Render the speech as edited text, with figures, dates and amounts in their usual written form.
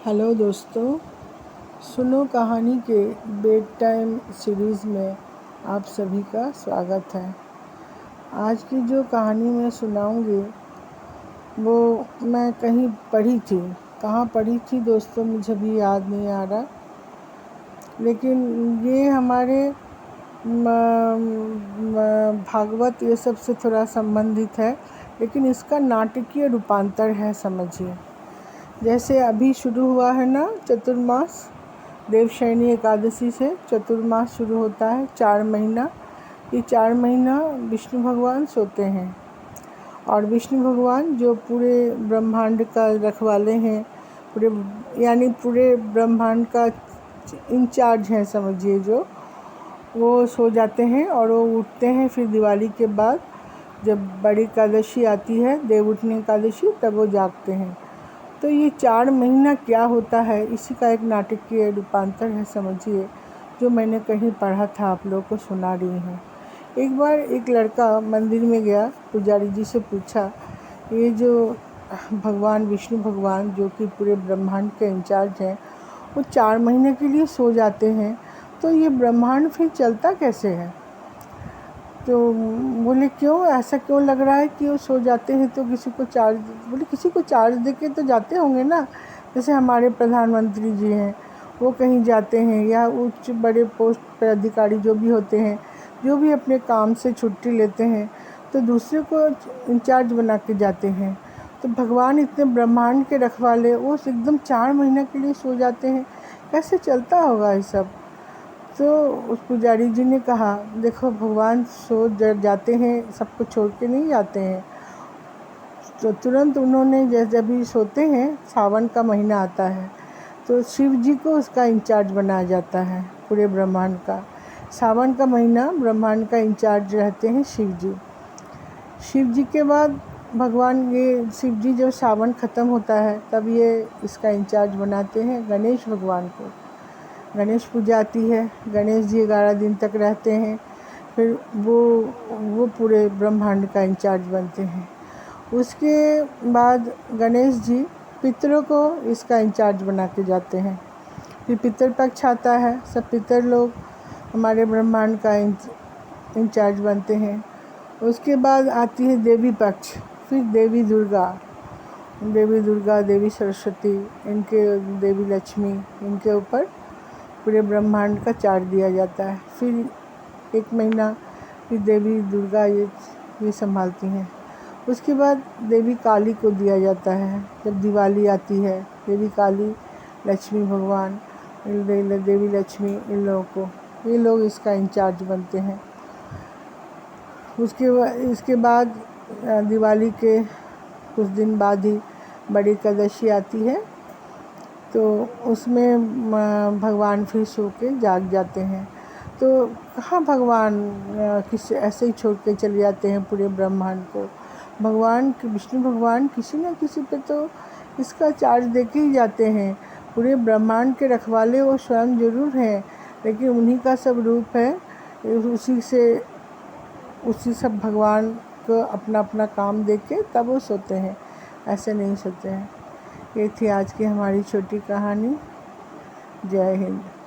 Hello दोस्तों, सुनो कहानी के बेड टाइम सीरीज़ में आप सभी का स्वागत है। आज की जो कहानी मैं सुनाऊंगी वो मैं कहीं पढ़ी थी। कहाँ पढ़ी थी दोस्तों मुझे भी याद नहीं आ रहा, लेकिन ये हमारे भागवत ये सब से थोड़ा संबंधित है, लेकिन इसका नाटकीय रूपांतर है। समझिए, जैसे अभी शुरू हुआ है ना चतुर्मास, देवशयनी एकादशी से चतुर्मास शुरू होता है। 4 महीना, ये 4 महीना विष्णु भगवान सोते हैं, और विष्णु भगवान जो पूरे ब्रह्मांड का रखवाले हैं, यानी पूरे ब्रह्मांड का इंचार्ज हैं समझिए, जो वो सो जाते हैं और वो उठते हैं। फिर दिवाली के बाद जब बड़ी एकादशी आती है, देव उठनी एकादशी, तब वो जागते हैं। तो ये 4 महीना क्या होता है, इसी का एक नाटकीय रूपांतर है समझिए, जो मैंने कहीं पढ़ा था, आप लोगों को सुना रही हूँ। एक बार एक लड़का मंदिर में गया, पुजारी जी से पूछा, ये जो भगवान विष्णु भगवान जो कि पूरे ब्रह्मांड के इंचार्ज हैं, वो 4 महीने के लिए सो जाते हैं, तो ये ब्रह्मांड फिर चलता कैसे है? तो बोले क्यों, ऐसा क्यों लग रहा है कि वो सो जाते हैं? तो किसी को चार्ज, बोले किसी को चार्ज दे के तो जाते होंगे ना, जैसे हमारे प्रधानमंत्री जी हैं, वो कहीं जाते हैं, या उच्च बड़े पोस्ट पर अधिकारी जो भी होते हैं, जो भी अपने काम से छुट्टी लेते हैं, तो दूसरे को इंचार्ज बना के जाते हैं। तो भगवान इतने ब्रह्मांड के रखवाले, वो एकदम 4 महीने के लिए सो जाते हैं, कैसे चलता होगा ये सब? तो उस पुजारी जी ने कहा, देखो भगवान सो जाते हैं, सबको छोड़ के नहीं जाते हैं। तो तुरंत उन्होंने जब भी सोते हैं, सावन का महीना आता है तो शिव जी को उसका इंचार्ज बनाया जाता है पूरे ब्रह्मांड का। सावन का महीना ब्रह्मांड का इंचार्ज रहते हैं शिव जी। शिव जी के बाद भगवान, ये शिव जी जब सावन ख़त्म होता है तब ये इसका इंचार्ज बनाते हैं गणेश भगवान को। गणेश पूजा आती है, गणेश जी 11 दिन तक रहते हैं, फिर वो पूरे ब्रह्मांड का इंचार्ज बनते हैं। उसके बाद गणेश जी पितरों को इसका इंचार्ज बना के जाते हैं। फिर पितर पक्ष आता है, सब पितर लोग हमारे ब्रह्मांड का इंचार्ज बनते हैं। उसके बाद आती है देवी पक्ष, फिर देवी दुर्गा, देवी सरस्वती, इनके देवी लक्ष्मी, इनके ऊपर पूरे ब्रह्मांड का चार्ज दिया जाता है। फिर 1 महीना फिर देवी दुर्गा ये संभालती हैं। उसके बाद देवी काली को दिया जाता है। जब दिवाली आती है, देवी काली, लक्ष्मी भगवान, देवी लक्ष्मी, इन लोगों को, ये लोग इसका इंचार्ज बनते हैं। इसके बाद दिवाली के कुछ दिन बाद ही बड़ी एकादशी आती है, तो उसमें भगवान फिर सो के जाग जाते हैं। तो कहाँ भगवान किसी ऐसे ही छोड़ के चले जाते हैं पूरे ब्रह्मांड को? विष्णु भगवान किसी न किसी पे तो इसका चार्ज दे के ही जाते हैं। पूरे ब्रह्मांड के रखवाले वो स्वयं जरूर हैं, लेकिन उन्हीं का सब रूप है, उसी सब भगवान को अपना अपना काम दे के तब वो सोते हैं, ऐसे नहीं सोते हैं। ये थी आज की हमारी छोटी कहानी। जय हिंद।